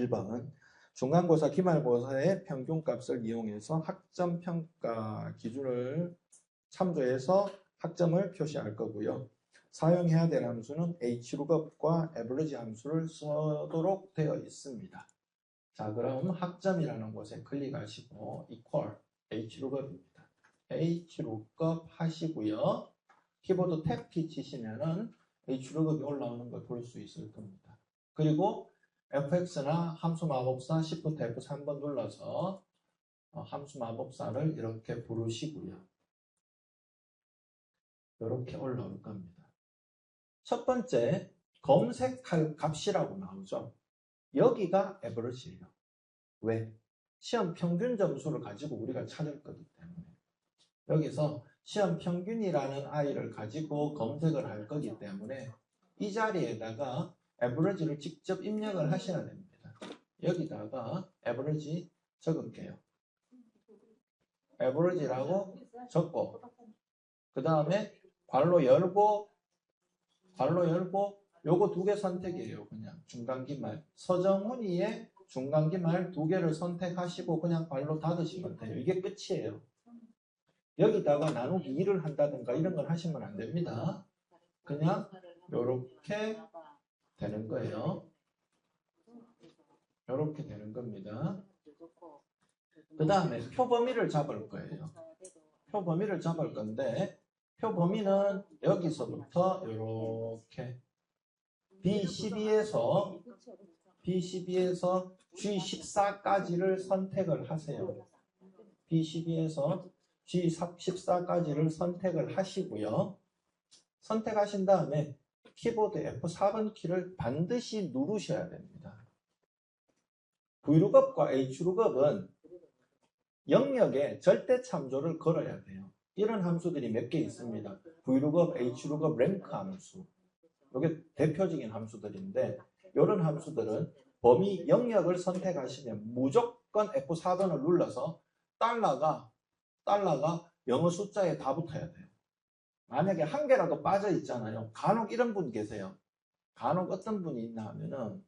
1번 중간고사, 기말고사의 평균값을 이용해서 학점평가 기준을 참조해서 학점을 표시할 거고요. 사용해야 될 함수는 Hlookup과 average 함수를 쓰도록 되어 있습니다. 자, 그럼 학점이라는 곳에 클릭하시고 equal Hlookup입니다. Hlookup 하시고요. 키보드 탭 키 치시면은 Hlookup이 올라오는 걸 볼 수 있을 겁니다. 그리고 fx나 함수 마법사 Shift F3번 눌러서 함수 마법사를 이렇게 부르시고요. 이렇게 올라올 겁니다. 첫 번째 검색할 값이라고 나오죠. 여기가 average예요. 왜? 시험 평균 점수를 가지고 우리가 찾을 거기 때문에. 여기서 시험 평균이라는 아이를 가지고 검색을 할 거기 때문에 이 자리에다가 average를 직접 입력을 하셔야 됩니다. 여기다가 average 적을게요. average라고 적고 그 다음에 괄호 열고 요거 두 개 선택이에요. 그냥 중간기말 서정훈이의 중간기말 두 개를 선택하시고 그냥 괄호 닫으시면 돼요. 이게 끝이에요. 여기다가 나누기 2를 한다든가 이런 걸 하시면 안 됩니다. 그냥 요렇게 되는 거예요. 요렇게 되는 겁니다. 그 다음에 표 범위를 잡을 거예요. 표 범위를 잡을 건데 표 범위는 여기서부터 이렇게 B12에서 G14까지를 선택을 하세요. B12에서 G14까지를 선택을 하시고요. 선택하신 다음에 키보드 F4번 키를 반드시 누르셔야 됩니다. Vlookup과 Hlookup은 영역에 절대 참조를 걸어야 돼요. 이런 함수들이 몇 개 있습니다. Vlookup, Hlookupp, 랭크 함수. 이게 대표적인 함수들인데 이런 함수들은 범위 영역을 선택하시면 무조건 F4번을 눌러서 달러가 영어 숫자에 다 붙어야 돼요. 만약에 한 개라도 빠져 있잖아요. 간혹 이런 분 계세요. 간혹 어떤 분이 있나 하면은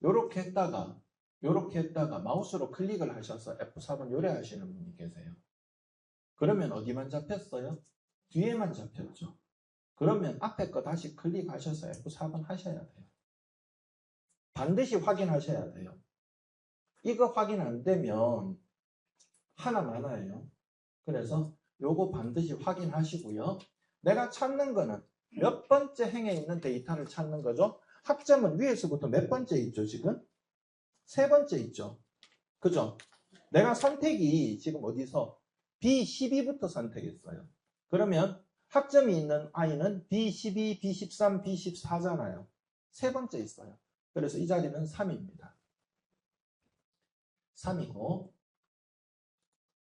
요렇게 했다가 마우스로 클릭을 하셔서 F4번 요래하시는 분이 계세요. 그러면 어디만 잡혔어요? 뒤에만 잡혔죠. 그러면 앞에 거 다시 클릭하셔서 F4번 하셔야 돼요. 반드시 확인하셔야 돼요. 이거 확인 안 되면 하나 많아요. 그래서 요거 반드시 확인하시고요. 내가 찾는 거는 몇 번째 행에 있는 데이터를 찾는 거죠. 학점은 위에서부터 몇 번째 있죠, 지금? 세 번째 있죠. 그죠? 내가 선택이 지금 어디서 B12부터 선택했어요. 그러면 학점이 있는 아이는 B12, B13, B14잖아요. 세 번째 있어요. 그래서 이 자리는 3입니다. 3이고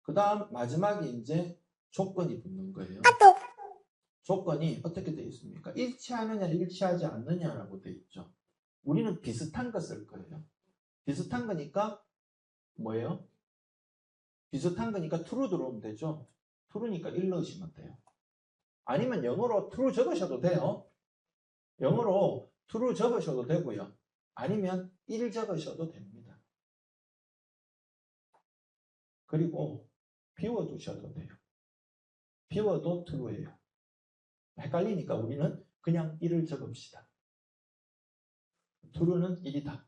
그 다음 마지막에 이제 조건이 붙는 거예요. 조건이 어떻게 되어 있습니까? 일치하느냐 일치하지 않느냐라고 되어 있죠. 우리는 비슷한 거 쓸 거예요. 비슷한 거니까 뭐예요? 비슷한 거니까 true 들어오면 되죠. true니까 1 넣으시면 돼요. 아니면 영어로 true 적으셔도 돼요. 영어로 true 적으셔도 되고요. 아니면 1 적으셔도 됩니다. 그리고 비워두셔도 돼요. 비워도 true예요. 헷갈리니까 우리는 그냥 1을 적읍시다. true는 1이다.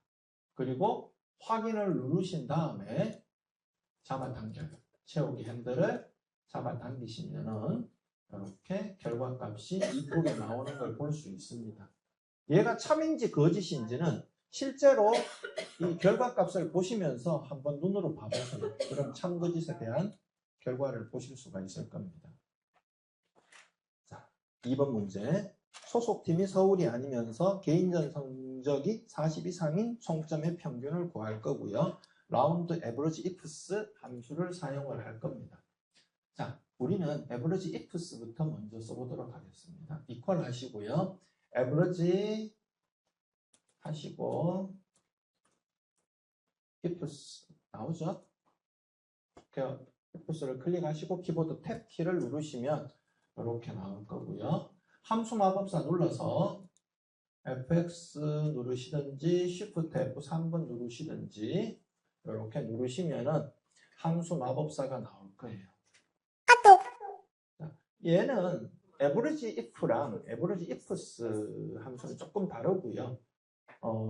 그리고 확인을 누르신 다음에 잡아당겨요. 채우기 핸들을 잡아당기시면은 이렇게 결과값이 이쁘게 나오는 걸 볼 수 있습니다. 얘가 참인지 거짓인지는 실제로 이 결과값을 보시면서 한번 눈으로 봐보세요. 그럼 참거짓에 대한 결과를 보실 수가 있을 겁니다. 자, 2번 문제. 소속팀이 서울이 아니면서 개인전 성적이 40 이상인 총점의 평균을 구할 거고요. 라운드 에버리지 ifs 함수를 사용을 할 겁니다. 자, 우리는 에버리지 ifs부터 먼저 써보도록 하겠습니다. equal 하시고요. 에버리지 하시고 ifs 나오죠? ifs를 클릭하시고 키보드 탭 키를 누르시면 이렇게 나올 거고요. 함수 마법사 눌러서 fx 누르시든지 Shift F3번 누르시든지 이렇게 누르시면은 함수 마법사가 나올 거예요. 자, 얘는 average if랑 average ifs 함수는 조금 다르고요.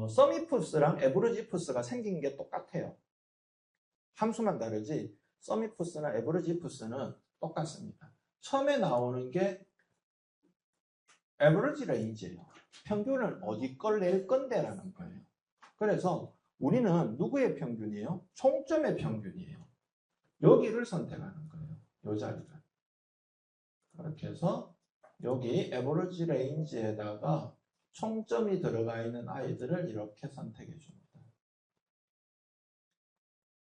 sum ifs랑 average ifs가 생긴 게 똑같아요. 함수만 다르지 sum ifs나 average ifs는 똑같습니다. 처음에 나오는 게 average range예요. 평균을 어디 걸 낼 건데라는 거예요. 그래서 우리는 누구의 평균이에요? 총점의 평균이에요. 여기를 선택하는 거예요. 이 자리를. 그렇게 해서 여기 average range에다가 총점이 들어가 있는 아이들을 이렇게 선택해 줍니다.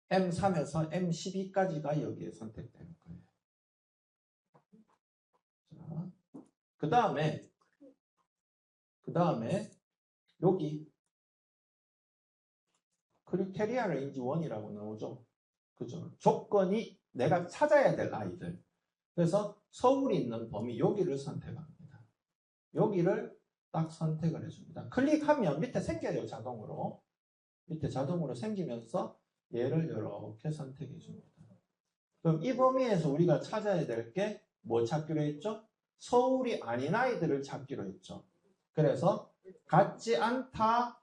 M3에서 M12까지가 여기에 선택되는 거예요. 자, 그 다음에 여기 크리테리아 레인지 1이라고 나오죠. 그죠? 조건이 내가 찾아야 될 아이들. 그래서 서울이 있는 범위 여기를 선택합니다. 여기를 딱 선택을 해줍니다. 클릭하면 밑에 생겨요. 자동으로. 밑에 자동으로 생기면서 얘를 이렇게 선택해 줍니다. 그럼 이 범위에서 우리가 찾아야 될 게 뭐 찾기로 했죠? 서울이 아닌 아이들을 찾기로 했죠. 그래서 같지 않다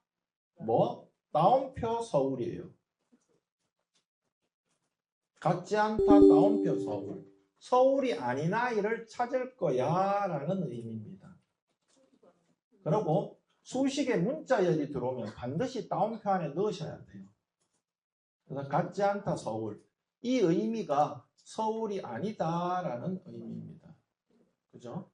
따옴표 서울이에요. 같지 않다 따옴표 서울. 서울이 아닌 아이를 찾을 거야 라는 의미입니다. 그리고 수식에 문자열이 들어오면 반드시 따옴표 안에 넣으셔야 돼요. 그래서 같지 않다 서울. 이 의미가 서울이 아니다라는 의미입니다. 그죠?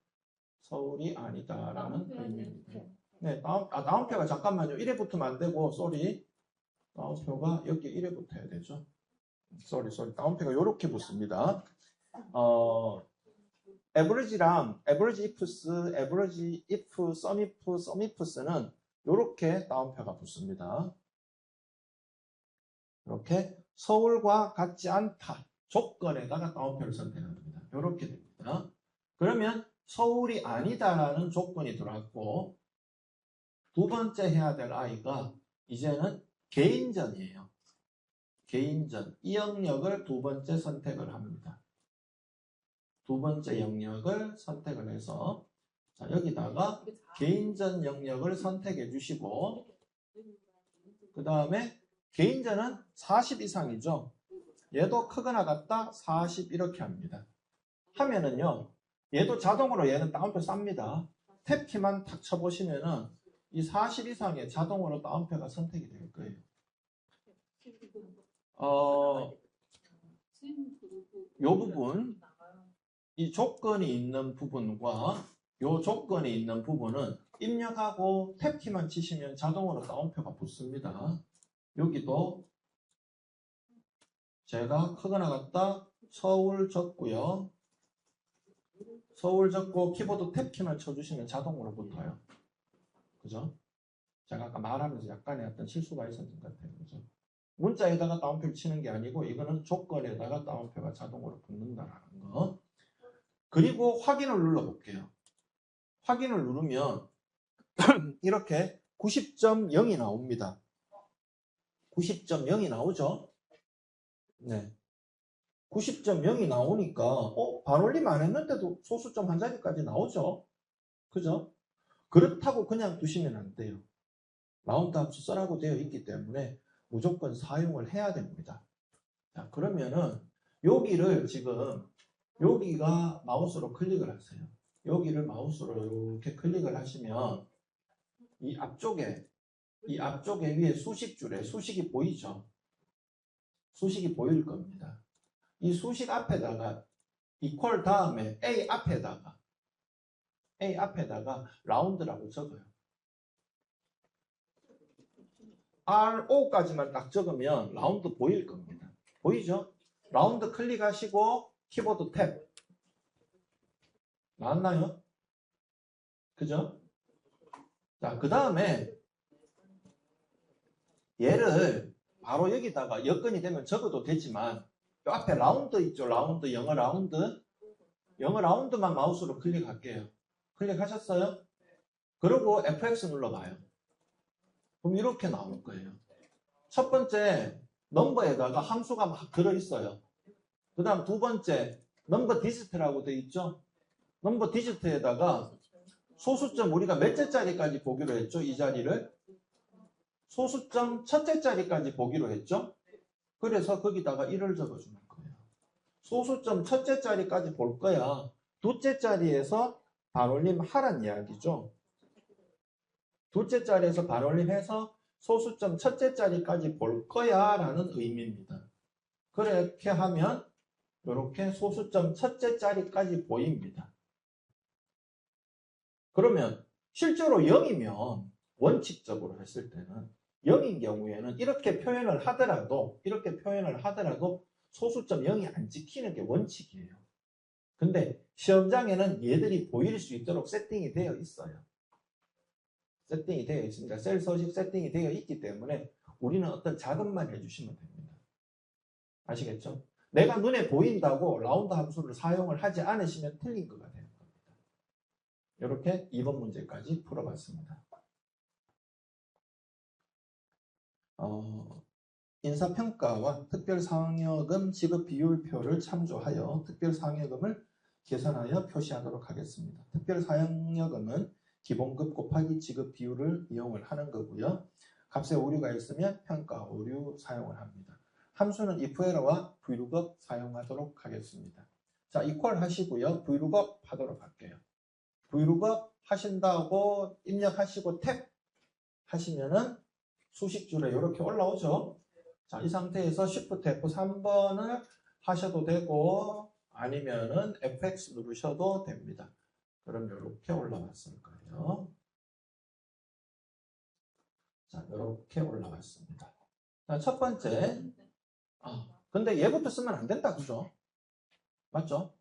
서울이 아니다라는 의미입니다. 네, 다음표가 잠깐만요. 1에 붙으면 안 되고, 쏘리. 다음표가 여기 1에 붙어야 되죠. 쏘리. 다음표가 이렇게 붙습니다. average랑 average ifs, average if, sum if, sum ifs는 이렇게 다운표가 붙습니다. 이렇게 서울과 같지 않다 조건에다가 다운표를 선택합니다. 이렇게 됩니다. 그러면 서울이 아니다라는 조건이 들어왔고 두 번째 해야 될 아이가 이제는 개인전이에요. 개인전. 이 영역을 두 번째 선택을 합니다. 두 번째 영역을 선택을 해서 자, 여기다가 개인전 영역을 선택해 주시고 그 다음에 개인전은 40 이상이죠. 얘도 크거나 같다 40 이렇게 합니다. 하면은요 얘도 자동으로 얘는 다운표 쌉니다. 탭 키만 탁 쳐보시면은 이 40 이상의 자동으로 다운표가 선택이 될 거예요. 요 부분 이 조건이 있는 부분과 이 조건이 있는 부분은 입력하고 탭키만 치시면 자동으로 다운표가 붙습니다. 여기도 제가 크거나 같다 서울 적고요. 서울 적고 키보드 탭키만 쳐주시면 자동으로 붙어요. 그죠? 제가 아까 말하면서 약간의 어떤 실수가 있었던 것 같아요. 그죠? 문자에다가 다운표를 치는 게 아니고 이거는 조건에다가 다운표가 자동으로 붙는다라는 거. 그리고 확인을 눌러볼게요. 확인을 누르면 이렇게 90.0이 나옵니다. 90.0이 나오죠? 네. 90.0이 나오니까 반올림 안 했는데도 소수점 한 자리까지 나오죠? 그죠? 그렇다고 그냥 두시면 안 돼요. 라운드 함수 써라고 되어 있기 때문에 무조건 사용을 해야 됩니다. 자, 그러면은 여기를 지금 여기가 마우스로 클릭을 하세요. 여기를 마우스로 이렇게 클릭을 하시면 이 앞쪽에 위에 수식줄에 수식이 보이죠? 수식이 보일 겁니다. 이 수식 앞에다가 equal 다음에 A 앞에다가 라운드라고 적어요. RO까지만 딱 적으면 라운드 보일 겁니다. 보이죠? 라운드 클릭하시고 키보드 탭 나왔나요? 그죠? 자, 그 다음에 얘를 바로 여기다가 여건이 되면 적어도 되지만 요 앞에 라운드 있죠? 라운드, 영어 라운드. 영어 라운드만 마우스로 클릭할게요. 클릭하셨어요? 그리고 fx 눌러봐요. 그럼 이렇게 나올 거예요. 첫 번째 넘버에다가 함수가 막 들어있어요. 그 다음 두 번째 넘버 디지트라고 돼 있죠. 넘버 디지트에다가 소수점 우리가 몇째 자리까지 보기로 했죠. 이 자리를 소수점 첫째 자리까지 보기로 했죠. 그래서 거기다가 1을 적어주는 거예요. 소수점 첫째 자리까지 볼 거야. 둘째 자리에서 반올림 하란 이야기죠. 둘째 자리에서 반올림해서 소수점 첫째 자리까지 볼 거야 라는 의미입니다. 그렇게 하면 이렇게 소수점 첫째 자리까지 보입니다. 그러면 실제로 0이면 원칙적으로 했을 때는 0인 경우에는 이렇게 표현을 하더라도 소수점 0이 안 찍히는 게 원칙이에요. 근데 시험장에는 얘들이 보일 수 있도록 세팅이 되어 있어요. 세팅이 되어 있습니다. 셀 서식 세팅이 되어 있기 때문에 우리는 어떤 작업만 해주시면 됩니다. 아시겠죠? 내가 눈에 보인다고 라운드 함수를 사용을 하지 않으시면 틀린 거가 되는 겁니다. 이렇게 2번 문제까지 풀어봤습니다. 인사평가와 특별상여금 지급 비율표를 참조하여 특별상여금을 계산하여 표시하도록 하겠습니다. 특별상여금은 기본급 곱하기 지급 비율을 이용을 하는 거고요. 값에 오류가 있으면 평가 오류 사용을 합니다. 함수는 if에러와 vlookup 사용하도록 하겠습니다. 자, equal 하시고요. vlookup 하도록 할게요. vlookup 하신다고 입력하시고 탭 하시면은 수식줄에 이렇게 올라오죠. 자, 이 상태에서 Shift F3번을 하셔도 되고 아니면은 FX 누르셔도 됩니다. 그럼 이렇게 올라왔을 거예요. 자, 이렇게 올라왔습니다. 자, 첫 번째. 근데 얘부터 쓰면 안 된다, 그죠? 맞죠?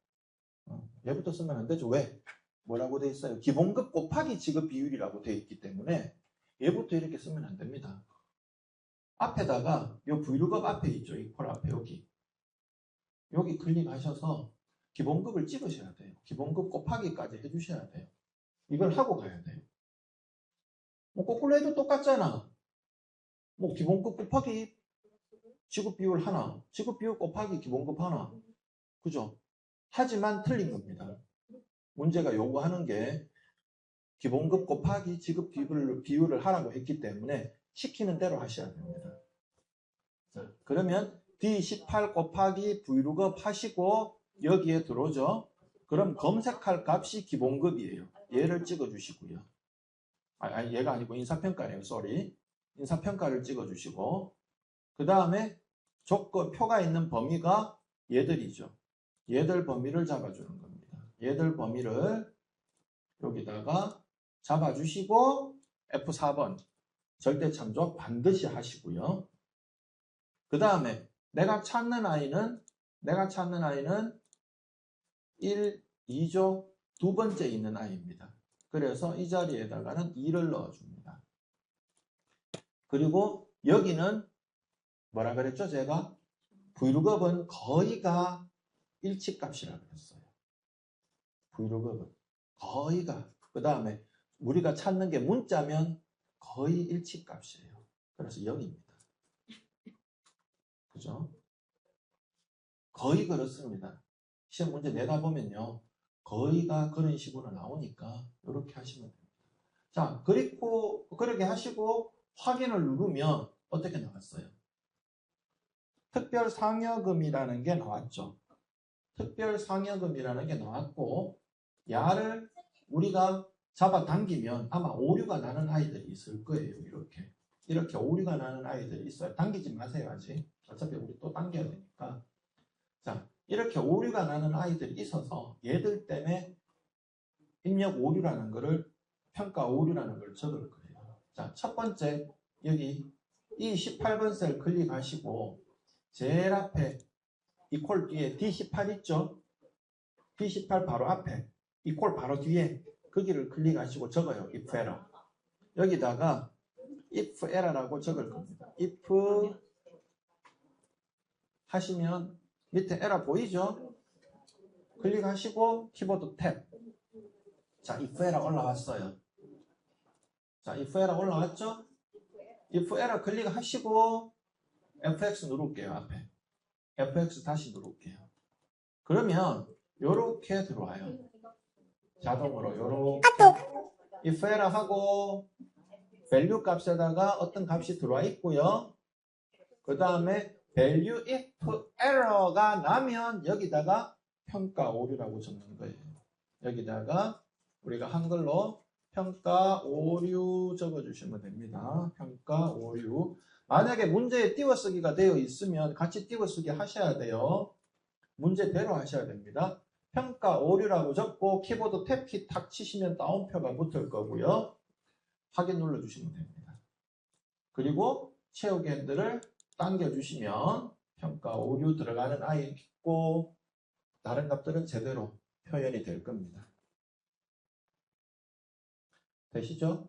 얘부터 쓰면 안 되죠. 왜? 뭐라고 돼 있어요? 기본급 곱하기 지급 비율이라고 돼 있기 때문에 얘부터 이렇게 쓰면 안 됩니다. 앞에다가 요 vlookup 앞에 있죠. equal 앞에 여기 클릭하셔서 기본급을 찍으셔야 돼요. 기본급 곱하기까지 해주셔야 돼요. 이걸 하고 가야 돼요. 뭐 거꾸로 해도 똑같잖아. 뭐 기본급 곱하기 지급 비율 하나, 지급 비율 곱하기 기본급 하나. 그죠? 하지만 틀린 겁니다. 문제가 요구하는 게 기본급 곱하기 지급 비율을 하라고 했기 때문에 시키는 대로 하셔야 됩니다. 자, 그러면 D18 곱하기 vlookup 하시고 여기에 들어오죠. 그럼 검색할 값이 기본급이에요. 얘를 찍어주시고요. 아니 얘가 아니고 인사평가예요. 쏘리. 인사평가를 찍어주시고 그 다음에 조건 표가 있는 범위가 얘들이죠. 얘들 범위를 잡아주는 겁니다. 얘들 범위를 여기다가 잡아주시고 F4번 절대 참조 반드시 하시고요. 그 다음에 내가 찾는 아이는 1, 2조 두 번째 있는 아이입니다. 그래서 이 자리에다가는 2를 넣어줍니다. 그리고 여기는 뭐라 그랬죠? 제가 vlookup은 거의가 일치값이라고 했어요. vlookup은 거의가 그 다음에 우리가 찾는 게 문자면 거의 일치값이에요. 그래서 0입니다. 그죠? 거의 그렇습니다. 시험 문제 내다 보면요. 거의가 그런 식으로 나오니까 이렇게 하시면 됩니다. 자, 그리고 그렇게 하시고 확인을 누르면 어떻게 나왔어요? 특별상여금이라는 게 나왔죠. 특별상여금이라는 게 나왔고 야를 우리가 잡아당기면 아마 오류가 나는 아이들이 있을 거예요. 이렇게 오류가 나는 아이들이 있어요. 당기지 마세요. 아직. 어차피 우리 또 당겨야 되니까. 자, 이렇게 오류가 나는 아이들이 있어서 얘들 때문에 입력 오류라는 거를 평가 오류라는 걸 적을 거예요. 자, 첫 번째 여기 이 18번 셀 클릭하시고 제일 앞에 이퀄 뒤에 D18 있죠? D18 바로 앞에 이퀄 바로 뒤에 거기를 클릭하시고 적어요. if error. 여기다가 if error라고 적을 겁니다. if 하시면 밑에 에러 보이죠? 클릭하시고 키보드 탭. 자, if error 올라왔어요. 자, if error 올라왔죠? if error 클릭하시고 fx 누를게요. 앞에 fx 다시 누를게요. 그러면 요렇게 들어와요. 자동으로 요렇게 if error 하고 value 값에다가 어떤 값이 들어와 있고요. 그 다음에 value if error가 나면 여기다가 평가 오류라고 적는 거예요. 여기다가 우리가 한글로 평가 오류 적어주시면 됩니다. 평가 오류. 만약에 문제에 띄워쓰기가 되어 있으면 같이 띄워쓰기 하셔야 돼요. 문제대로 하셔야 됩니다. 평가 오류라고 적고 키보드 탭키 탁 치시면 다운표가 붙을 거고요. 확인 눌러주시면 됩니다. 그리고 채우기 핸들을 당겨주시면 평가 오류 들어가는 아이 있고 다른 값들은 제대로 표현이 될 겁니다. 되시죠?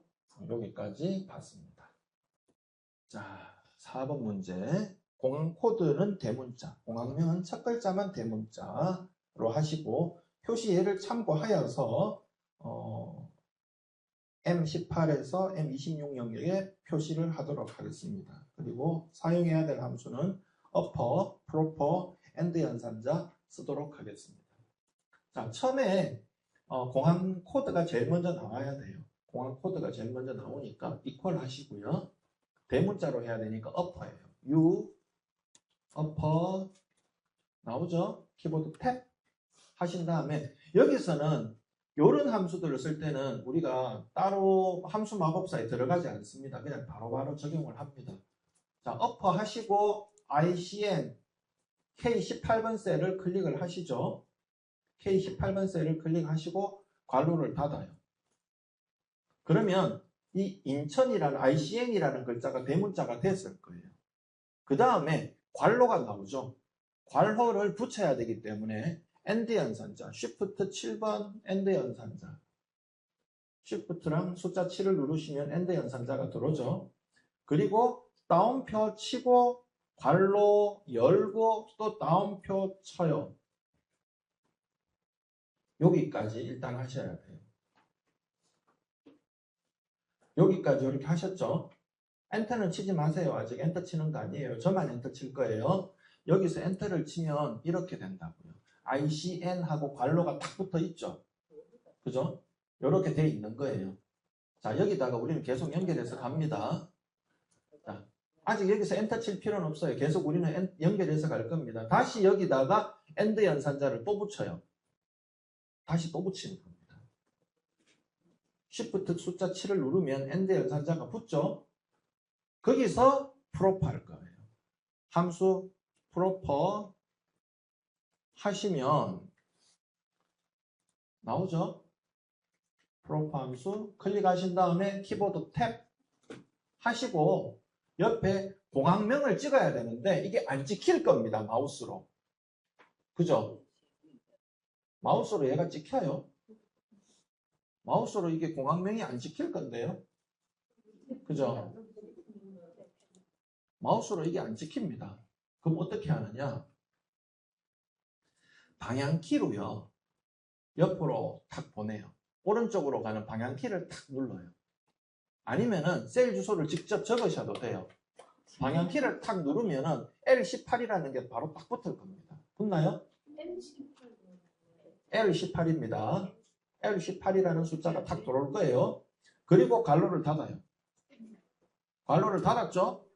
여기까지 봤습니다. 자, 4번 문제. 공항 코드는 대문자, 공항명은 첫 글자만 대문자로 하시고 표시 예를 참고하여서 M18에서 M26 영역에 표시를 하도록 하겠습니다. 그리고 사용해야 될 함수는 upper, proper, and 연산자 쓰도록 하겠습니다. 자, 처음에 공항 코드가 제일 먼저 나와야 돼요. 공항 코드가 제일 먼저 나오니까 equal 하시고요. 대문자로 해야 되니까 upper예요. U, upper 나오죠? 키보드 탭 하신 다음에 여기서는 이런 함수들을 쓸 때는 우리가 따로 함수 마법사에 들어가지 않습니다. 그냥 바로바로 적용을 합니다. 자, upper 하시고 ICN K18번 셀을 클릭을 하시죠. K18번 셀을 클릭하시고 괄호를 닫아요. 그러면 이 인천이라는 ICN이라는 글자가 대문자가 됐을 거예요. 그 다음에 괄호가 나오죠. 괄호를 붙여야 되기 때문에 AND 연산자, Shift 7번 AND 연산자. Shift랑 숫자 7을 누르시면 AND 연산자가 들어오죠. 그리고 다운표 치고 괄호 열고 또 다운표 쳐요. 여기까지 일단 하셔야 돼요. 여기까지 이렇게 하셨죠? 엔터는 치지 마세요. 아직 엔터 치는 거 아니에요. 저만 엔터 칠 거예요. 여기서 엔터를 치면 이렇게 된다고요. ICN하고 괄호가 딱 붙어 있죠. 그죠? 이렇게 돼 있는 거예요. 자, 여기다가 우리는 계속 연결해서 갑니다. 자, 아직 여기서 엔터 칠 필요는 없어요. 계속 우리는 연결해서 갈 겁니다. 다시 여기다가 AND 연산자를 또 붙여요. 다시 또 붙이는 겁니다. Shift 숫자 7을 누르면 AND 연산자가 붙죠. 거기서 proper 할 거예요. 함수 proper 하시면 나오죠. proper 함수 클릭하신 다음에 키보드 탭 하시고 옆에 공항명을 찍어야 되는데 이게 안 찍힐 겁니다. 마우스로. 그죠? 마우스로 얘가 찍혀요. 마우스로 이게 공항명이 안 찍힐 건데요. 그죠? 마우스로 이게 안 찍힙니다. 그럼 어떻게 하느냐? 방향키로요. 옆으로 탁 보내요. 오른쪽으로 가는 방향키를 탁 눌러요. 아니면은 셀 주소를 직접 적으셔도 돼요. 방향키를 탁 누르면은 L18이라는 게 바로 딱 붙을 겁니다. 붙나요? L18입니다. L18이라는 숫자가 탁 들어올 거예요. 그리고 괄호를 닫아요. 괄호를 닫았죠?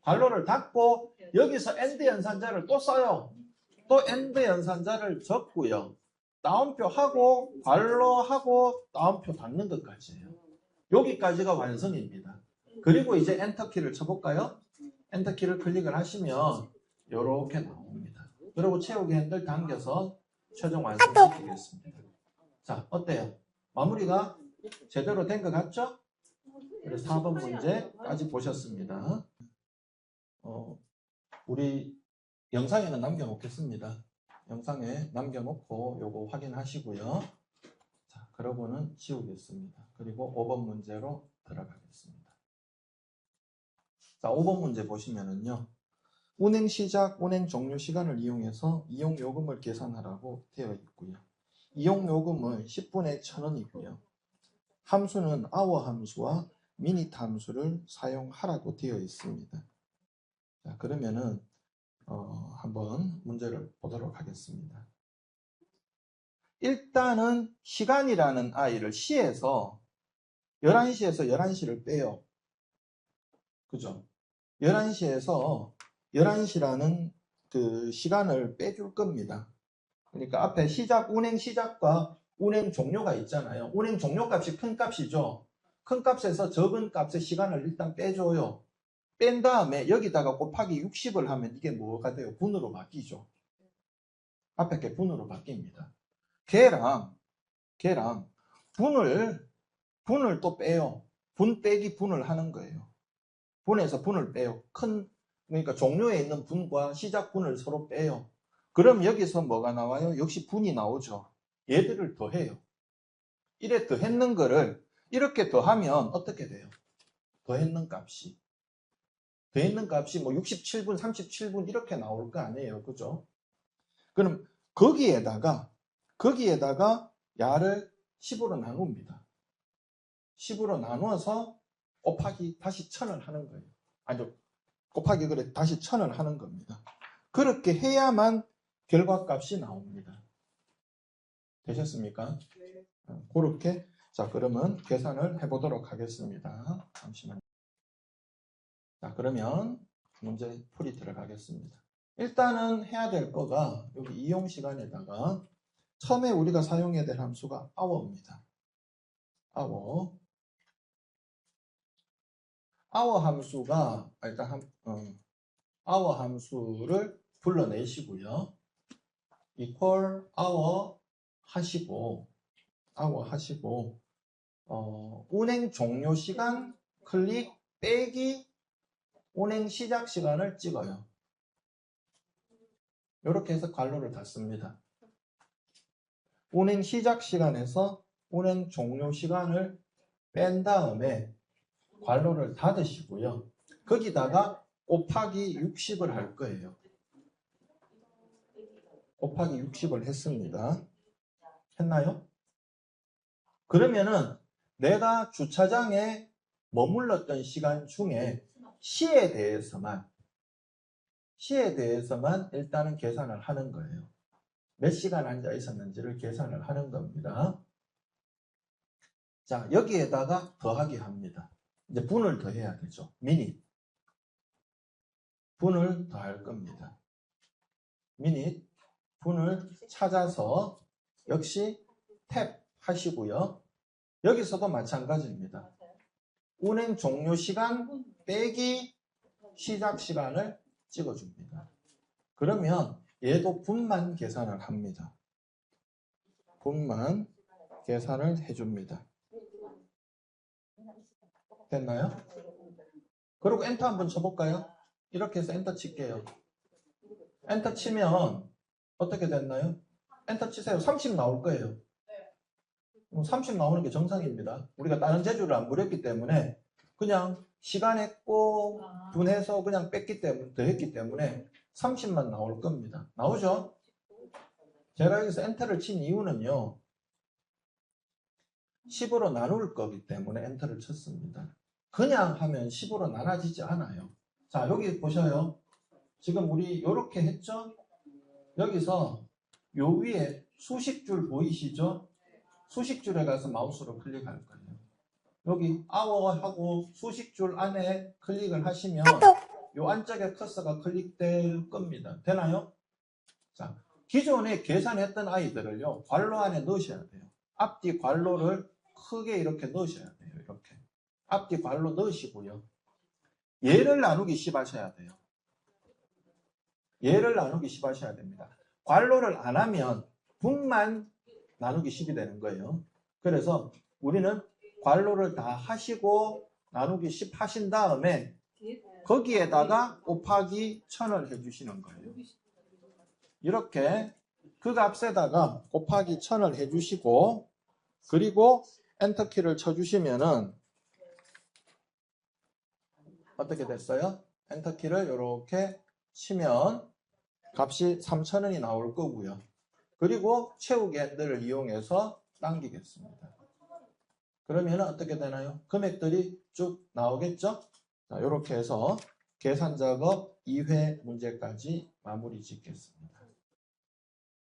괄호를 닫고 여기서 AND 연산자를 또 써요. 또 AND 연산자를 적고요. 다운표 하고 괄호하고 다운표 닫는 것까지예요. 여기까지가 완성입니다. 그리고 이제 엔터키를 쳐볼까요? 엔터키를 클릭을 하시면 이렇게 나옵니다. 그리고 채우기 핸들 당겨서 최종 완성시키겠습니다. 자, 어때요? 마무리가 제대로 된 것 같죠? 그래서 4번 문제까지 보셨습니다. 우리 영상에는 남겨놓겠습니다. 영상에 남겨놓고 요거 확인하시고요. 자, 그러고는 지우겠습니다. 그리고 5번 문제로 들어가겠습니다. 자, 5번 문제 보시면은요. 운행 시작, 운행 종료 시간을 이용해서 이용 요금을 계산하라고 되어 있고요. 이용 요금은 10분에 1,000원이고요. 함수는 hour 함수와 minute 함수를 사용하라고 되어 있습니다. 자, 그러면은 한번 문제를 보도록 하겠습니다. 일단은 시간이라는 아이를 시에서 11시에서 11시를 빼요. 그죠? 11시에서 11시라는 그 시간을 빼줄 겁니다. 그러니까 앞에 운행 시작과 운행 종료가 있잖아요. 운행 종료 값이 큰 값이죠. 큰 값에서 적은 값의 시간을 일단 빼줘요. 뺀 다음에 여기다가 곱하기 60을 하면 이게 뭐가 돼요? 분으로 바뀌죠. 앞에 게 분으로 바뀝니다. 걔랑 분을 또 빼요. 분 빼기 분을 하는 거예요. 분에서 분을 빼요. 그러니까 종료에 있는 분과 시작 분을 서로 빼요. 그럼 여기서 뭐가 나와요? 역시 분이 나오죠. 얘들을 더해요. 이래 더했는 거를 이렇게 더하면 어떻게 돼요? 더했는 값이 뭐 67분, 37분 이렇게 나올 거 아니에요. 그죠? 그럼 거기에다가 야를 10으로 나눕니다. 10으로 나누어서 곱하기 다시 1000을 하는 거예요. 아니요. 곱하기 그래 다시 1000을 하는 겁니다. 그렇게 해야만 결과값이 나옵니다. 되셨습니까? 네. 그렇게 자 그러면 계산을 해보도록 하겠습니다. 잠시만요. 자 그러면 문제 풀이 들어가겠습니다. 일단은 해야 될 거가 여기 이용 시간에다가 처음에 우리가 사용해야 될 함수가 hour입니다. hour 함수가 일단 hour 함수를 불러내시고요. equal hour 하시고 운행 종료 시간 클릭 빼기 운행 시작 시간을 찍어요. 이렇게 해서 괄호를 닫습니다. 운행 시작 시간에서 운행 종료 시간을 뺀 다음에 괄호를 닫으시고요. 거기다가 곱하기 60을 할 거예요. 곱하기 60을 했습니다. 했나요? 그러면은 내가 주차장에 머물렀던 시간 중에 시에 대해서만 일단은 계산을 하는 거예요. 몇 시간 앉아 있었는지를 계산을 하는 겁니다. 자, 여기에다가 더하기 합니다. 이제 분을 더해야 되죠. minute. 분을 더할 겁니다. minute. 분을 찾아서 역시 탭 하시고요. 여기서도 마찬가지입니다. 운행 종료 시간 빼기 시작 시간을 찍어줍니다. 그러면 얘도 분만 계산을 합니다. 분만 계산을 해줍니다. 됐나요? 그리고 엔터 한번 쳐볼까요? 이렇게 해서 엔터 칠게요. 엔터 치면 어떻게 됐나요? 엔터 치세요. 30 나올 거예요. 30 나오는 게 정상입니다. 우리가 다른 재주를 안 부렸기 때문에 그냥 시간에 꼭 분해서 그냥 더했기 때문에 30만 나올 겁니다. 나오죠? 제가 여기서 엔터를 친 이유는요. 10으로 나눌 거기 때문에 엔터를 쳤습니다. 그냥 하면 10으로 나눠지지 않아요. 자, 여기 보셔요. 지금 우리 이렇게 했죠? 여기서 요 위에 수식줄 보이시죠? 수식줄에 가서 마우스로 클릭할 거예요. 여기 hour 하고 수식줄 안에 클릭을 하시면 요 안쪽에 커서가 클릭될 겁니다. 되나요? 자, 기존에 계산했던 아이들을요, 괄호 안에 넣으셔야 돼요. 앞뒤 괄호를 크게 이렇게 넣으셔야 돼요. 이렇게. 앞뒤 괄호 넣으시고요. 얘를 나누기 10 하셔야 돼요. 얘를 나누기 10 하셔야 됩니다. 괄호를 안 하면 분만 나누기 10이 되는 거예요. 그래서 우리는 괄호를 다 하시고 나누기 10 하신 다음에 거기에다가 곱하기 1000을 해주시는 거예요. 이렇게 그 값에다가 곱하기 1000을 해주시고 그리고 엔터키를 쳐주시면은 어떻게 됐어요? 엔터키를 이렇게 치면 값이 3000원이 나올 거고요. 그리고 채우기 핸들을 이용해서 당기겠습니다. 그러면 어떻게 되나요? 금액들이 쭉 나오겠죠? 자, 이렇게 해서 계산 작업 2회 문제까지 마무리 짓겠습니다.